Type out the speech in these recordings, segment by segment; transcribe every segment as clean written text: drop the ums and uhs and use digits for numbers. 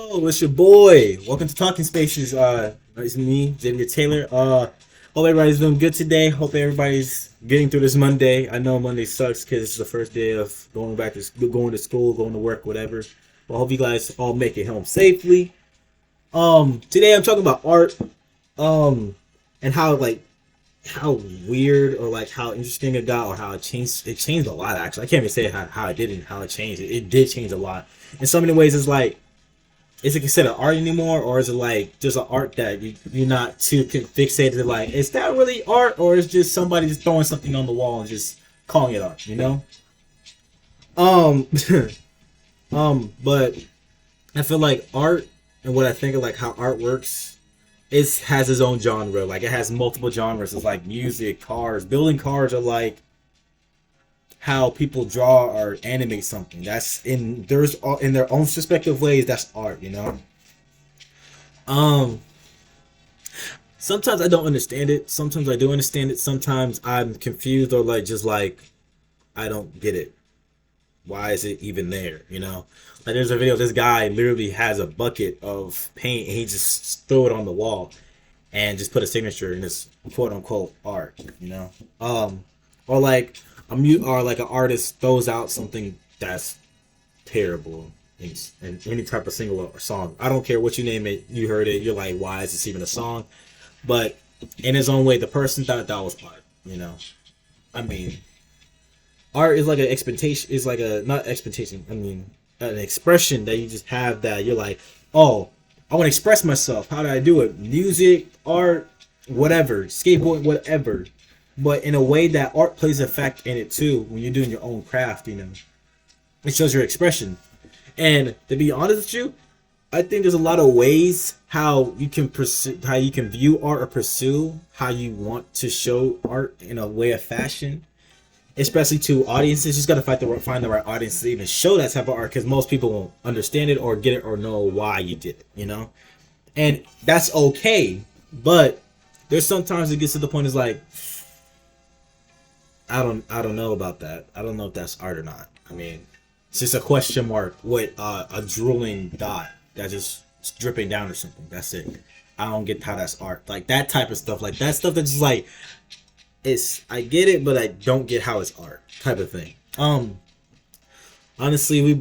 Yo, it's your boy. Welcome to Talking Spaces. It's me, Xavier Taylor. Hope everybody's doing good today. Hope everybody's getting through this Monday. I know Monday sucks because it's the first day of going to school, going to work, whatever. But I hope you guys all make it home safely. Today I'm talking about art. And how weird or like how interesting it got or how it changed. It changed a lot actually. I can't even say how it did and how it changed. It did change a lot. In so many ways, it's like, is it considered art anymore, or is it like just an art that you're not too fixated to, like, is that really art, or is just somebody just throwing something on the wall and just calling it art, you know? Um, but I feel like art and what I think of like how art works is has its own genre. Like it has multiple genres. It's like music, cars, building cars are like how people draw or animate something. That's in their own respective ways. That's art, you know. Um, Sometimes I don't understand it. Sometimes I do understand it. Sometimes I'm confused or like just like I don't get it. Why is it even there? You know, like there's a video. This guy literally has a bucket of paint and he just threw it on the wall and just put a signature in this quote unquote art. You know, or like or like an artist throws out something that's terrible in any type of single or song. I don't care what you name it. You heard it. You're like, why is this even a song? But in his own way, the person thought that was art. You know, I mean, art is like an expectation. Is like a not expectation. I mean, an expression that you just have that you're like, oh, I want to express myself. How do I do it? Music, art, whatever, skateboard, whatever. But in a way that art plays a fact in it too. When you're doing your own craft, you know, it shows your expression. And to be honest with you, I think there's a lot of ways how you can pursue, how you can view art or pursue how you want to show art in a way of fashion, especially to audiences. You just gotta find the right audience to even show that type of art, because most people won't understand it or get it or know why you did it, you know. And that's okay, but there's sometimes it gets to the point is like, I don't know about that. I don't know if that's art or not. I mean, it's just a question mark with a drooling dot that just dripping down or something. That's it. I don't get how that's art. Like that type of stuff. Like that stuff that's just like, it's, I get it, but I don't get how it's art type of thing. Honestly, we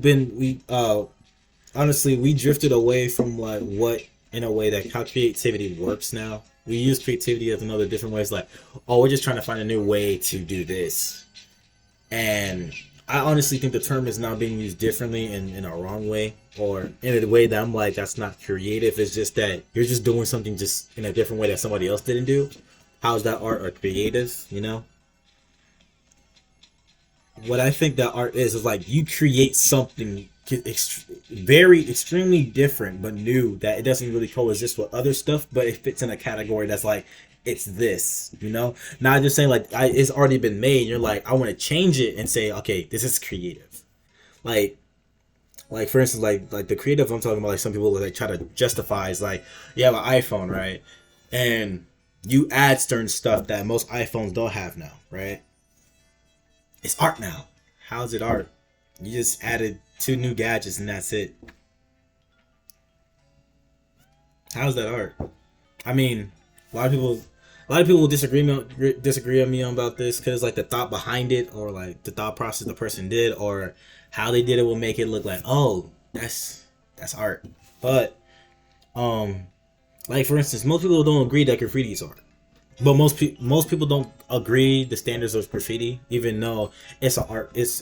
drifted away from like what, in a way, that how creativity works now. We use creativity as another different ways, like, oh, we're just trying to find a new way to do this. And I honestly think the term is now being used differently in a wrong way, or in a way that I'm like, that's not creative. It's just that you're just doing something just in a different way that somebody else didn't do. How's that art or creative, you know? What I think that art is like you create something very extremely different but new, that it doesn't really coexist with other stuff, but it fits in a category that's like, it's this, you know. Not just saying like it's already been made. You're like, I want to change it and say, okay, this is creative. Like for instance, like the creative I'm talking about, like some people like try to justify is like, you have an iPhone, right? And you add certain stuff that most iPhones don't have now, right? It's art now. How's it art? You just added two new gadgets and that's it. How's that art? I mean, a lot of people, a lot of people will disagree on me about this because like the thought behind it, or like the thought process the person did, or how they did it will make it look like, oh, that's art. But um, like for instance, most people don't agree that graffiti is art. But most people don't agree the standards of graffiti, even though it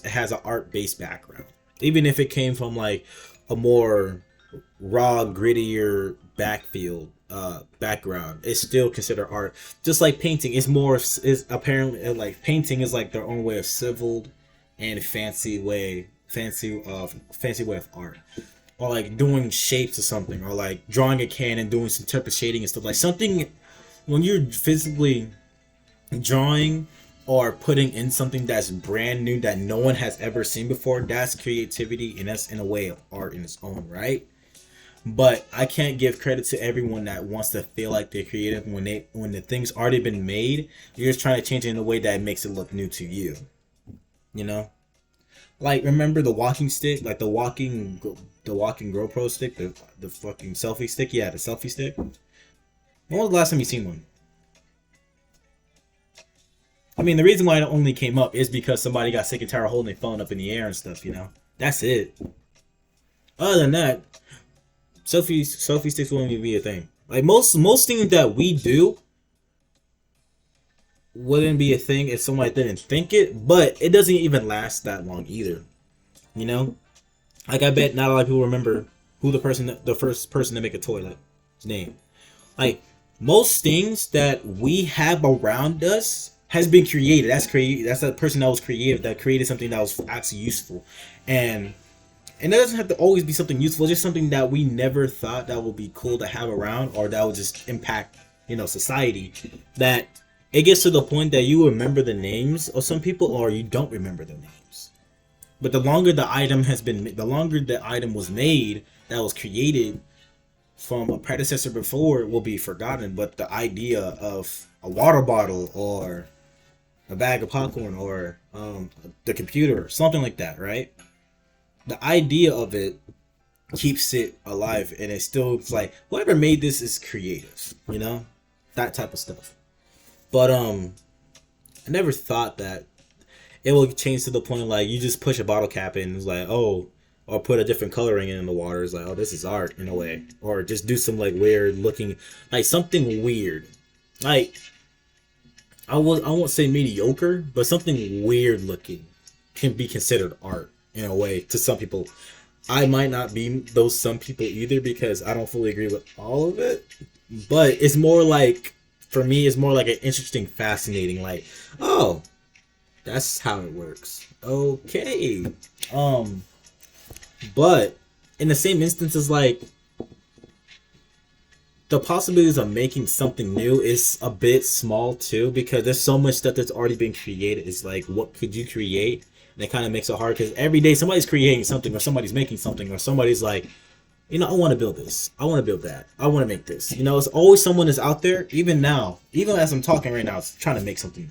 has an art based background. Even if it came from like a more raw, grittier background, it's still considered art. Just like painting, is apparently like painting is like their own way of civiled and fancy way of art. Or like doing shapes or something, or like drawing a can and doing some type of shading and stuff, like something. When you're physically drawing or putting in something that's brand new that no one has ever seen before, that's creativity, and that's in a way of art in its own right. But I can't give credit to everyone that wants to feel like they're creative when the thing's already been made. You're just trying to change it in a way that makes it look new to you, you know. Like, remember the walking stick, like the walking GoPro stick, the fucking selfie stick. Yeah, the selfie stick. When was the last time you seen one? I mean, the reason why it only came up is because somebody got sick and tired of holding their phone up in the air and stuff. You know, that's it. Other than that, selfie sticks won't even be a thing. Like most things that we do wouldn't be a thing if somebody didn't think it, but it doesn't even last that long either. You know, like I bet not a lot of people remember who the first person to make a toilet's name. Like most things that we have around us has been created. That's created. That's a person that was creative that created something that was actually useful, and it doesn't have to always be something useful. It's just something that we never thought that would be cool to have around, or that would just impact, society. That it gets to the point that you remember the names of some people, or you don't remember the names. But the longer the longer the item was made, that was created from a predecessor before, will be forgotten. But the idea of a water bottle, or a bag of popcorn, or the computer, something like that, right? The idea of it keeps it alive, and it's still, it's like whoever made this is creative, that type of stuff. But I never thought that it will change to the point like you just push a bottle cap in, it's like, oh, or put a different coloring in the water, it's like, oh, this is art in a way, or just do some like weird looking, like something weird, like I won't say mediocre, but something weird looking can be considered art in a way to some people. I might not be those some people either, because I don't fully agree with all of it. But it's more like, for me, it's more like an interesting, fascinating, like, oh, that's how it works. Okay. But in the same instance as like the possibilities of making something new is a bit small too, because there's so much stuff that's already been created. It's like, what could you create? And it kind of makes it hard, because every day somebody's creating something, or somebody's making something, or somebody's like, I want to build this, I want to build that, I want to make this. It's always someone is out there, even now, even as I'm talking right now, it's trying to make something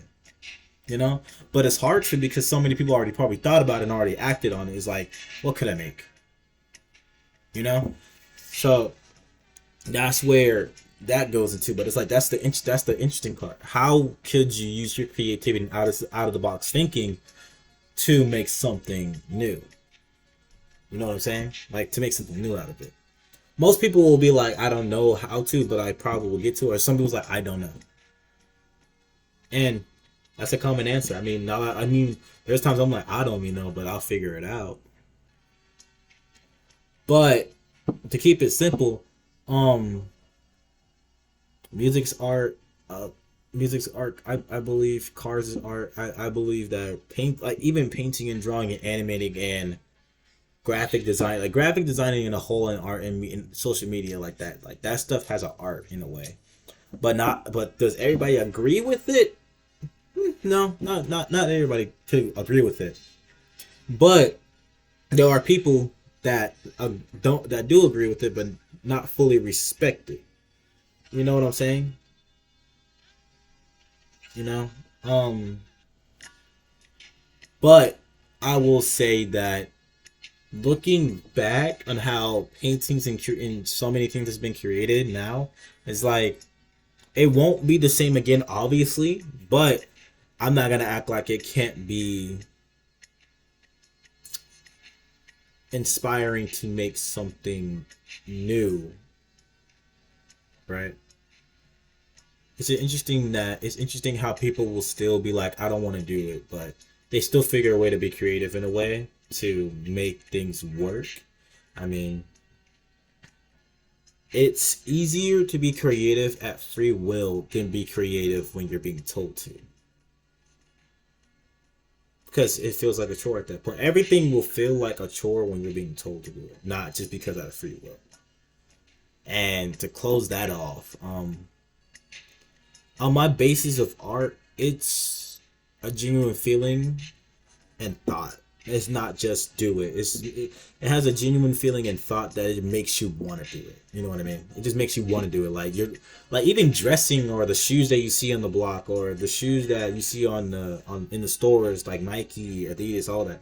new. But it's hard because so many people already probably thought about it and already acted on it. It's like, what could I make? So that's where that goes into. But it's like, that's the interesting part. How could you use your creativity and out of the box thinking to make something new? You know what I'm saying? Like, to make something new out of it. Most people will be like, I don't know how to, but I probably will get to it. Or some people's like, I don't know. And that's a common answer. I mean, there's times I'm like, I don't even know, but I'll figure it out. But to keep it simple, music's art. Music's art. I believe cars is art. I believe that even painting and drawing and animating and graphic designing in a whole, and art and in social media, like that stuff has an art in a way. But does everybody agree with it? No, not everybody could agree with it. But there are people that do agree with it, but not fully respect it. You know what I'm saying? But I will say that looking back on how paintings and so many things has been created now, is like, it won't be the same again, obviously, but I'm not gonna act like it can't be inspiring to make something new, right? It's interesting how people will still be like, I don't want to do it, but they still figure a way to be creative in a way to make things work. I mean, it's easier to be creative at free will than be creative when you're being told to. Because it feels like a chore at that point. Everything will feel like a chore when you're being told to do it, not just because out of free will. And to close that off, on my basis of art, it's a genuine feeling and thought. It's not just do it. It has a genuine feeling and thought that it makes you want to do it. You know what I mean? It just makes you want to do it. Like, you're like, even dressing, or the shoes that you see on the block, or the shoes that you see in the stores, like Nike, Adidas, all that.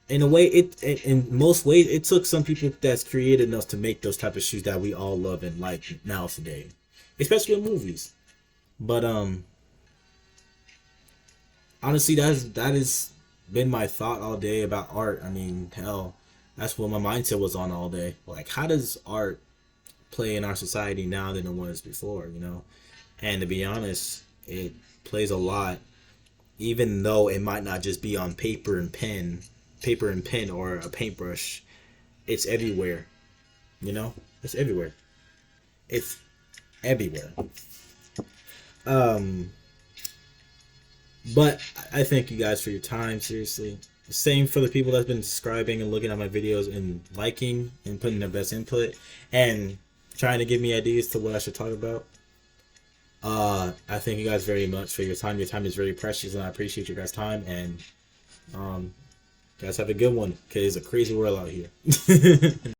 in a way, in most ways, it took some people that's created us to make those type of shoes that we all love and like now today, especially in movies. But honestly, that has been my thought all day about art. I mean, hell, that's what my mindset was on all day. Like, how does art play in our society now than it was before? You know, and to be honest, it plays a lot, even though it might not just be on paper and pen, or a paintbrush. It's everywhere. You know, it's everywhere. It's everywhere. Um, but I thank you guys for your time. Seriously, same for the people that's been subscribing and looking at my videos and liking and putting their best input and trying to give me ideas to what I should talk about. I thank you guys very much for your time. Your time is very precious, and I appreciate your guys' time. And guys, have a good one, because it's a crazy world out here.